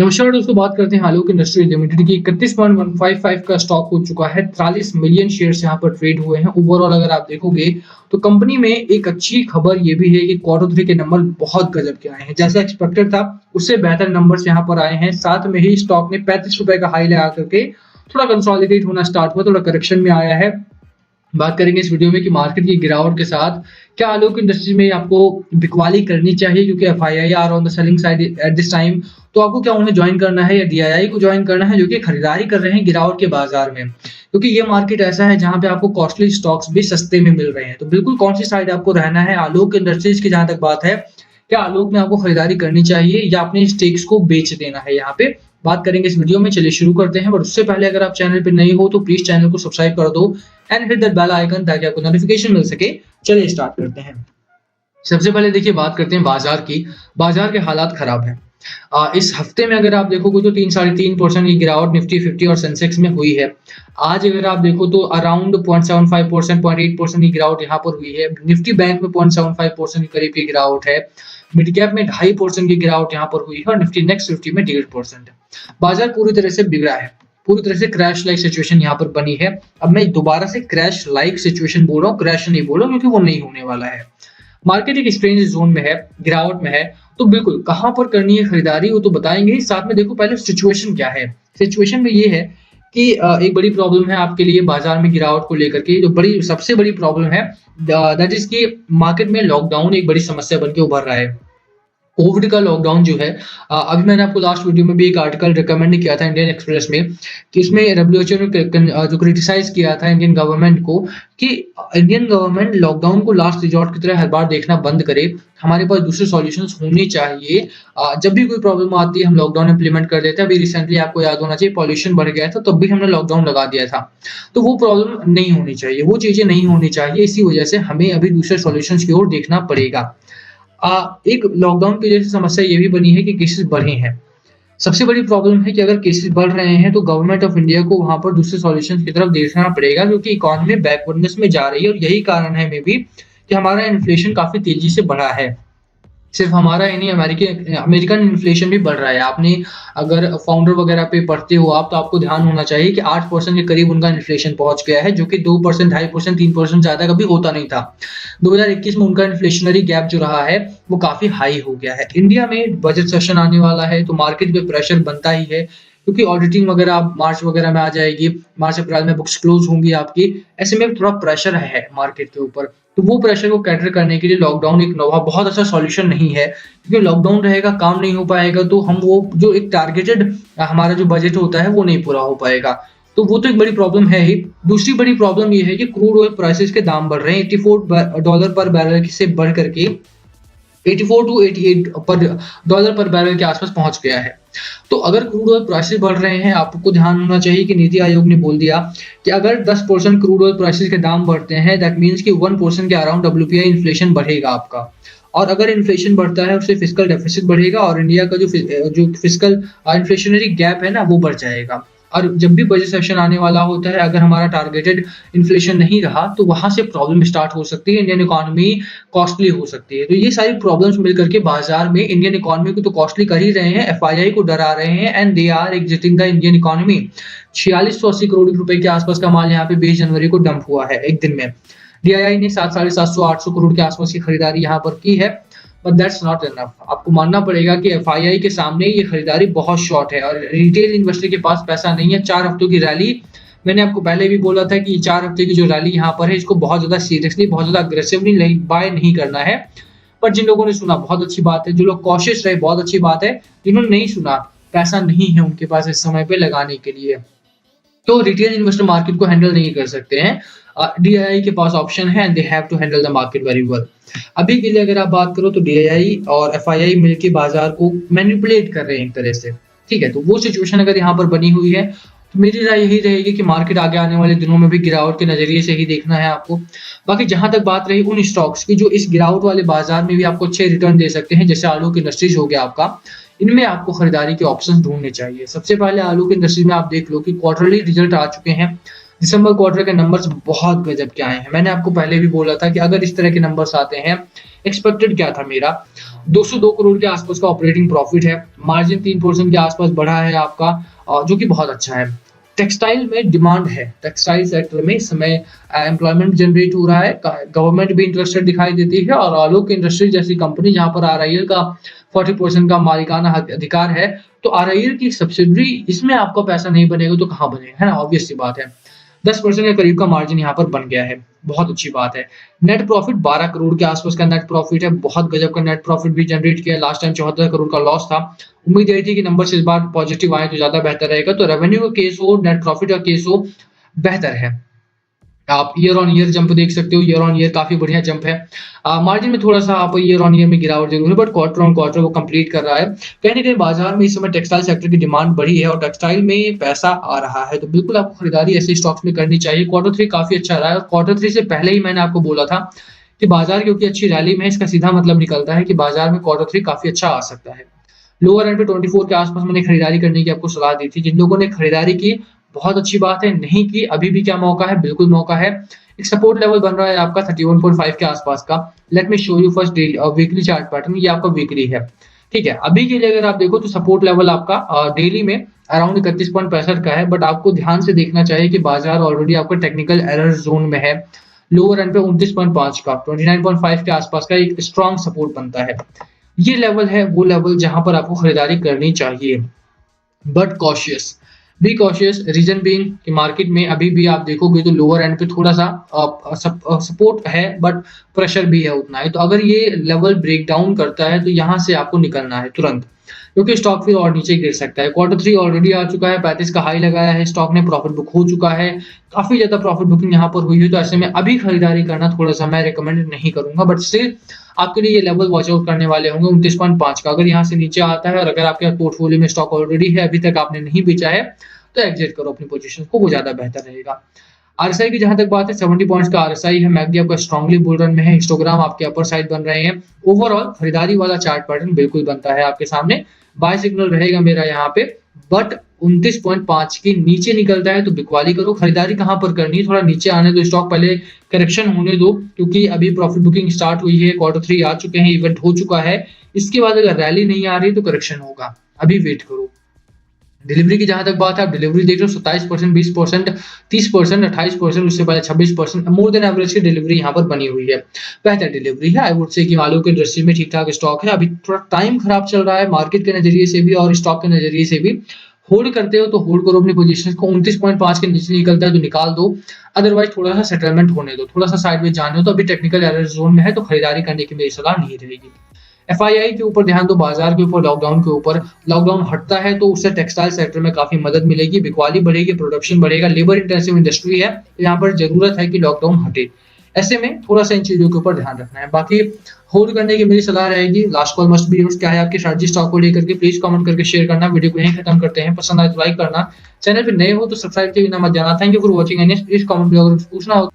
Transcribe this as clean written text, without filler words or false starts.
नमस्कार दोस्तों, बात करते हैं आलोक इंडस्ट्रीज लिमिटेड की 31.155 का स्टॉक हो चुका है। 43 मिलियन शेयर्स यहाँ पर ट्रेड हुए हैं। ओवरऑल अगर आप देखोगे तो कंपनी में एक अच्छी खबर ये भी है कि क्वार्टर थ्री के नंबर बहुत गजब के आए हैं। जैसा एक्सपेक्टेड था उससे बेहतर नंबर्स यहाँ पर आए हैं। साथ में ही स्टॉक ने 35 रुपए का हाई लगा करके थोड़ा कंसोलिडेट होना स्टार्ट हुआ, थोड़ा करेक्शन में आया है। बात करेंगे इस वीडियो में कि मार्केट की गिरावट के साथ क्या आलोक इंडस्ट्री में आपको बिकवाली करनी चाहिए, क्योंकि FII are on the selling side at this time. तो आपको क्या उन्हें ज्वाइन करना है या डीआईआई को ज्वाइन करना है जो कि खरीदारी कर रहे हैं गिरावट के बाजार में, क्योंकि ये मार्केट ऐसा है जहां पे आपको कॉस्टली स्टॉक्स भी सस्ते में मिल रहे हैं। तो बिल्कुल कौन सी साइड आपको रहना है। आलोक इंडस्ट्रीज की जहां तक बात है, क्या आलोक में आपको खरीदारी करनी चाहिए या अपने स्टेक्स को बेच देना है, यहाँ पे बात करेंगे इस वीडियो में। चलिए शुरू करते हैं, बट उससे पहले अगर आप चैनल पे नए हो तो प्लीज चैनल को सब्सक्राइब कर दो and hit that bell icon ताकि आपको नोटिफिकेशन मिल सके। चलिए स्टार्ट करते हैं। सबसे पहले देखिए, बात करते हैं बाजार की। बाजार के हालात खराब हैं। इस हफ्ते में अगर आप देखोगे तो 3-3.5% की गिरावट निफ्टी 50 और सेंसेक्स में हुई है। आज अगर आप देखो तो अराउंड 0.75%, 0.8% की गिरावट यहाँ पर हुई है। निफ्टी बैंक में 0.75% के करीब की गिरावट है। मिड कैप में 2.5% की गिरावट यहाँ पर हुई है और निफ्टी नेक्स्ट 50 में 1.5%। बाजार पूरी तरह से बिगड़ा है, पूरी तरह से क्रैश लाइक सिचुएशन यहाँ पर बनी है। अब मैं दोबारा से क्रैश लाइक सिचुएशन बोल रहा हूँ, क्रैश नहीं बोल रहा हूँ, क्योंकि वो नहीं होने वाला है। मार्केट एक स्ट्रेंज जोन में है, गिरावट में है। तो बिल्कुल कहां पर करनी है खरीदारी वो तो बताएंगे। साथ में देखो पहले सिचुएशन क्या है। सिचुएशन में ये है कि एक बड़ी प्रॉब्लम है आपके लिए बाजार में गिरावट को लेकर के। जो बड़ी सबसे बड़ी प्रॉब्लम है दैट इज कि मार्केट में लॉकडाउन एक बड़ी समस्या बन के उभर रहा है। कोविड का लॉकडाउन जो है, अभी मैंने आपको लास्ट वीडियो में भी एक आर्टिकल रिकमेंड किया था इंडियन एक्सप्रेस में, कि इसमें डब्ल्यूएचओ ने जो क्रिटिसाइज किया था इंडियन गवर्नमेंट को कि इंडियन गवर्नमेंट लॉकडाउन को लास्ट रिजॉर्ट की तरह हर बार देखना बंद करे। हमारे पास दूसरे सॉल्यूशंस होने चाहिए। जब भी कोई प्रॉब्लम आती है हम लॉकडाउन इंप्लीमेंट कर देते हैं। अभी रिसेंटली आपको याद होना चाहिए पॉल्यूशन बढ़ गया था, तब भी हमने लॉकडाउन लगा दिया था। तो वो प्रॉब्लम नहीं होनी चाहिए, वो चीजें नहीं होनी चाहिए। इसी वजह से हमें अभी दूसरे सॉल्यूशंस की ओर देखना पड़ेगा। एक लॉकडाउन की वजह से समस्या ये भी बनी है कि केसेस बढ़े हैं। सबसे बड़ी प्रॉब्लम है कि अगर केसेस बढ़ रहे हैं तो गवर्नमेंट ऑफ इंडिया को वहां पर दूसरे सॉल्यूशंस की तरफ देखना पड़ेगा, क्योंकि इकोनॉमी बैकवर्डनेस में जा रही है। और यही कारण है मे बी कि हमारा इन्फ्लेशन काफी तेजी से बढ़ा है। सिर्फ हमारा ही नहीं, अमेरिकन इन्फ्लेशन भी बढ़ रहा है। आपने अगर फाउंडर वगैरह पे पढ़ते हो आप, तो आपको ध्यान होना चाहिए कि 8% के करीब उनका इन्फ्लेशन पहुंच गया है, जो कि 2%, 2.5%, 3% ज्यादा कभी होता नहीं था। 2021 में उनका इन्फ्लेशनरी गैप जो रहा है वो काफी हाई हो गया है। इंडिया में बजट सेशन आने वाला है तो मार्केट पे प्रेशर बनता ही है, क्योंकि ऑडिटिंग वगैरह मार्च वगैरह में आ जाएगी। मार्च अप्रैल में बुक्स क्लोज होंगी आपकी। ऐसे में थोड़ा प्रेशर है मार्केट के ऊपर। तो वो प्रेशर को कैटर करने के लिए लॉकडाउन एक बहुत अच्छा सॉल्यूशन नहीं है, क्योंकि लॉकडाउन रहेगा, काम नहीं हो पाएगा, तो हम वो जो एक टारगेटेड हमारा जो बजट होता है वो नहीं पूरा हो पाएगा। तो वो तो एक बड़ी प्रॉब्लम है ही। दूसरी बड़ी प्रॉब्लम ये है कि क्रूड ऑयल प्राइसेस के दाम बढ़ रहे हैं। $84 पर बैरल से बढ़ करके 84 टू 88 पर डॉलर पर बैरल के आसपास पहुंच गया है। तो अगर क्रूड ऑयल प्राइसेस बढ़ रहे हैं, आपको ध्यान होना चाहिए कि नीति आयोग ने बोल दिया कि अगर 10% क्रूड ऑयल प्राइसेस के दाम बढ़ते हैं, दैट मींस कि 1% के अराउंड डब्ल्यूपीआई इन्फ्लेशन बढ़ेगा आपका। और अगर इन्फ्लेशन बढ़ता है उससे फिस्कल डेफिसिट बढ़ेगा और इंडिया का जो फिस्कल इन्फ्लेशनरी गैप है ना वो बढ़ जाएगा। और जब भी बजट सेशन आने वाला होता है, अगर हमारा टारगेटेड इन्फ्लेशन नहीं रहा तो वहां से प्रॉब्लम स्टार्ट हो सकती है। इंडियन इकोनॉमी कॉस्टली हो सकती है। तो ये सारी प्रॉब्लम्स मिलकर के बाजार में इंडियन इकोनॉमी को तो कॉस्टली कर ही रहे हैं, एफआईआई को डरा रहे हैं, and they are exiting the Indian economy. 4680 crore रुपए के आसपास का माल यहाँ पे 20 जनवरी को डंप हुआ है एक दिन में। डीआईआई ने 700-800 करोड़ के आसपास की खरीदारी यहाँ पर की है, बट दैट्स नॉट इनफ। आपको मानना पड़ेगा कि एफआईआई के सामने ये खरीदारी बहुत शॉर्ट है और रिटेल इन्वेस्टर के पास पैसा नहीं है। 4 हफ्तों की रैली, मैंने आपको पहले भी बोला था कि 4 हफ्ते की जो रैली यहाँ पर है इसको बहुत ज्यादा सीरियसली, बहुत ज्यादा अग्रेसिवली बाय नहीं करना है। पर जिन लोगों ने सुना बहुत अच्छी बात है, जो लोग कॉशियस रहे बहुत अच्छी बात है। जिन्होंने नहीं सुना, पैसा नहीं है उनके पास इस समय पे लगाने के लिए, तो रिटेल इन्वेस्टर मार्केट को हैंडल नहीं कर सकते हैं। डीआईआई के पास ऑप्शन है and they have to handle the market very well. अभी के लिए अगर आप बात करो तो डीआईआई और एफआईआई मिलकर बाजार को मैनिपुलेट कर रहे हैं एक तरह से, ठीक है। तो वो सिचुएशन अगर यहाँ पर बनी हुई है तो मेरी राय यही रहेगी कि मार्केट आगे आने वाले दिनों में भी गिरावट के नजरिए से ही देखना है आपको। बाकी जहां तक बात रही उन स्टॉक्स की जो इस गिरावट वाले बाजार में भी आपको अच्छे रिटर्न दे सकते हैं, जैसे आलोक इंडस्ट्रीज हो गया आपका, इनमें आपको खरीदारी के ऑप्शन ढूंढने चाहिए। सबसे पहले आलोक इंडस्ट्रीज में आप देख लो कि क्वार्टरली रिजल्ट आ चुके हैं। दिसंबर क्वार्टर के नंबर्स बहुत गजब के आए हैं। मैंने आपको पहले भी बोला था कि अगर इस तरह के नंबर्स आते हैं एक्सपेक्टेड क्या था मेरा, 202 करोड़ के आसपास का ऑपरेटिंग प्रॉफिट है, मार्जिन 3% के आसपास बढ़ा है आपका, जो कि बहुत अच्छा है। टेक्सटाइल में डिमांड है, टेक्सटाइल सेक्टर में इस समय एम्प्लॉयमेंट जनरेट हो रहा है, गवर्नमेंट भी इंटरेस्टेड दिखाई देती है और आलोक इंडस्ट्री जैसी कंपनी जहां पर आरआईएल का 40% का मालिकाना अधिकार है, तो आरआईएल की सब्सिडरी इसमें आपका पैसा नहीं बनेगा तो कहाँ बनेगा, है ना, ऑब्वियस सी बात है। 10% के करीब का मार्जिन यहाँ पर बन गया है, बहुत अच्छी बात है। नेट प्रॉफिट 12 करोड़ के आसपास का नेट प्रॉफिट है, बहुत गजब का नेट प्रॉफिट भी जनरेट किया है। लास्ट टाइम 74 करोड़ का लॉस था, उम्मीद यही थी कि नंबर इस बार पॉजिटिव आए तो ज्यादा बेहतर रहेगा। तो रेवेन्यू का केस हो, नेट प्रॉफिट का केस हो, बेहतर है। आप ईयर ऑन ईयर जंप देख सकते हो, ईयर ऑन ईयर काफी बढ़िया जंप है। मार्जिन में थोड़ा सा आप ईयर ऑन ईयर में गिरावट जरूर है, बट क्वार्टर ऑन क्वार्टर वो कंप्लीट कर रहा है। कहीं ना कहीं बाजार में इस समय टेक्सटाइल सेक्टर की डिमांड बढ़ी है और टेक्सटाइल में पैसा आ रहा है, तो बिल्कुल आपको खरीदारी ऐसे स्टॉक्स में करनी चाहिए। क्वार्टर थ्री काफी अच्छा रहा है और क्वार्टर थ्री से पहले ही मैंने आपको बोला था कि बाजार क्योंकि अच्छी रैली में है, इसका सीधा मतलब निकलता है कि बाजार में क्वार्टर थ्री काफी अच्छा आ सकता है। लोअर एंड पे 24 के आसपास मैंने खरीदारी करने की आपको सलाह दी थी। जिन लोगों ने खरीदारी की बहुत अच्छी बात है, नहीं की अभी भी क्या मौका है, बिल्कुल मौका है। एक सपोर्ट लेवल बन रहा है आपका 31.5 के आसपास का। Let me show you first weekly chart pattern, ये आपका वीकली है, ठीक है। अभी के लिए अगर आप देखो तो सपोर्ट लेवल आपका डेली में अराउंड 31.65 का है, बट आपको ध्यान से देखना चाहिए कि बाजार ऑलरेडी आपका टेक्निकल एरर जोन में है। लोअर एंड पे 29.5 का 29.5 के आसपास का एक स्ट्रॉन्ग सपोर्ट बनता है। ये लेवल है वो लेवल जहां पर आपको खरीदारी करनी चाहिए, but cautious, be cautious. Reason being कि मार्केट में अभी भी आप देखोगे तो लोअर एंड पे थोड़ा सा सपोर्ट है, बट प्रेशर भी है उतना ही। तो अगर ये लेवल ब्रेक डाउन करता है तो यहाँ से आपको निकलना है तुरंत, क्योंकि स्टॉक फिर और नीचे गिर सकता है। क्वार्टर थ्री ऑलरेडी आ चुका है, 35 का हाई लगाया है, स्टॉक ने प्रॉफिट बुक हो चुका है, काफी ज्यादा प्रॉफिट बुकिंग यहाँ पर हुई है। तो ऐसे में अभी खरीदारी करना थोड़ा सा मैं रिकमेंड नहीं करूंगा, बट स्टिल आपके लिए ये लेवल वॉच आउट करने वाले होंगे 29.5 का। अगर यहाँ से नीचे आता है और अगर आपके पोर्टफोलियो में स्टॉक ऑलरेडी है, अभी तक आपने नहीं बेचा है, तो एग्जिट करो अपनी पोजीशन को, वो ज्यादा बेहतर रहेगा। आरएसआई की जहां तक बात है 70 पॉइंट्स का आरएसआई है, मैकडी आपका स्ट्रांगली बुल रन में है, हिस्टोग्राम आपके अपर साइड बन रहे हैं। ओवरऑल खरीदारी वाला चार्ट पैटर्न बिल्कुल बनता है आपके सामने, बाय सिग्नल रहेगा मेरा यहाँ पे, बट 29.5 के नीचे निकलता है तो बिकवाली करो। खरीदारी कहां पर करनी है, थोड़ा नीचे आने दो स्टॉक, पहले करेक्शन होने दो, क्योंकि अभी प्रॉफिट बुकिंग स्टार्ट हुई है, क्वार्टर थ्री आ चुके हैं, इवेंट हो चुका है। इसके बाद अगर रैली नहीं आ रही तो करेक्शन होगा, अभी वेट करो। डिलीवरी की जहां तक बात है, आप डिलीवरी देख रहे हो 27%, 20%, 30%, 28%, उससे पहले 26%, मोर देन एवरेज की डिलीवरी यहाँ पर बनी हुई है, बेहतर डिलीवरी है। आई वुड से कि आलू की इंडस्ट्री में ठीक ठाक स्टॉक है। अभी थोड़ा टाइम खराब चल रहा है मार्केट के नजरिए से भी और स्टॉक के नजरिए से भी। होल्ड करते हो तो होल्ड करो अपनी पोजीशन को, 29.5 के नीचे निकलता है तो निकाल दो, अदरवाइज थोड़ा सा सेटलमेंट होने दो, थोड़ा सा साइडवेज जाने हो तो अभी टेक्निकल एरर जोन में है, तो खरीदारी करने की मेरी सलाह नहीं रहेगी। एफआईआई के ऊपर ध्यान दो, बाजार के ऊपर, लॉकडाउन के ऊपर। लॉकडाउन हटता है तो उससे टेक्सटाइल सेक्टर में काफी मदद मिलेगी, बिकवाली बढ़ेगी, प्रोडक्शन बढ़ेगा, लेबर इंटेंसिव इंडस्ट्री है, तो यहाँ पर जरूरत है कि लॉकडाउन हटे। ऐसे में थोड़ा सा इन चीजों के ऊपर ध्यान रखना है। बाकी होल्ड करने की मेरी सलाह रहेगी। Last call must be used, क्या है आपकी स्ट्रैटेजी स्टॉक को लेकर के, प्लीज कमेंट करके शेयर करना। वीडियो को यहीं खत्म करते हैं, पसंद आए तो लाइक करना, चैनल पे नए हो तो सब्सक्राइब के बिना मत जाना। Thank you for watching and please comment अगर कुछ पूछना हो।